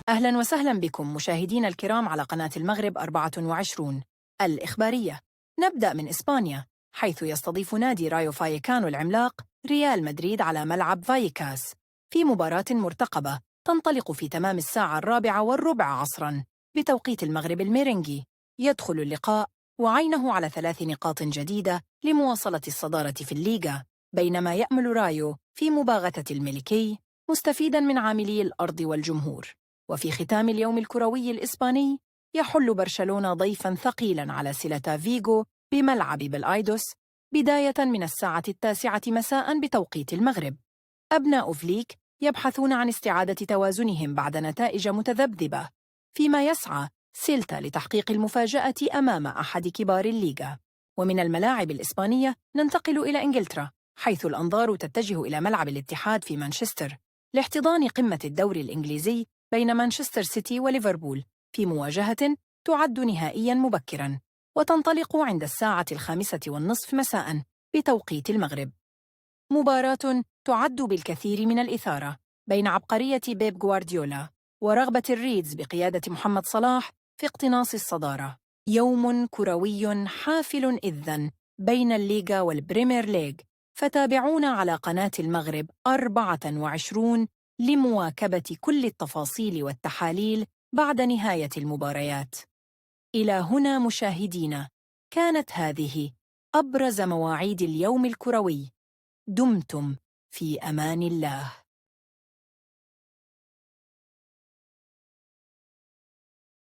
أهلاً وسهلاً بكم مشاهدينا الكرام على قناة المغرب 24 الإخبارية. نبدأ من إسبانيا، حيث يستضيف نادي رايو فايكانو العملاق ريال مدريد على ملعب فايكاس في مباراة مرتقبة تنطلق في تمام الساعة 4:15 عصراً بتوقيت المغرب الميرنغي. يدخل اللقاء وعينه على 3 نقاط جديدة لمواصلة الصدارة في الليغا، بينما يأمل رايو في مباغتة الملكي مستفيداً من عاملي الأرض والجمهور. وفي ختام اليوم الكروي الإسباني، يحل برشلونة ضيفاً ثقيلاً على سيلتا فيغو بملعب بالآيدوس بداية من الساعة 9 مساء بتوقيت المغرب. أبناء فليك يبحثون عن استعادة توازنهم بعد نتائج متذبذبة، فيما يسعى سيلتا لتحقيق المفاجأة أمام أحد كبار الليغا. ومن الملاعب الإسبانية ننتقل إلى إنجلترا، حيث الأنظار تتجه إلى ملعب الاتحاد في مانشستر لاحتضان قمة الدوري الإنجليزي بين مانشستر سيتي وليفربول في مواجهة تعد نهائياً مبكراً، وتنطلق عند الساعة 5:30 مساء بتوقيت المغرب. مباراة تعد بالكثير من الإثارة بين عبقرية بيب غوارديولا ورغبة الريدز بقيادة محمد صلاح في اقتناص الصدارة. يوم كروي حافل إذن بين الليغا والبريمير ليج، فتابعونا على قناة المغرب 24 لمواكبة كل التفاصيل والتحاليل بعد نهاية المباريات. إلى هنا مشاهدينا، كانت هذه أبرز مواعيد اليوم الكروي. دمتم في أمان الله.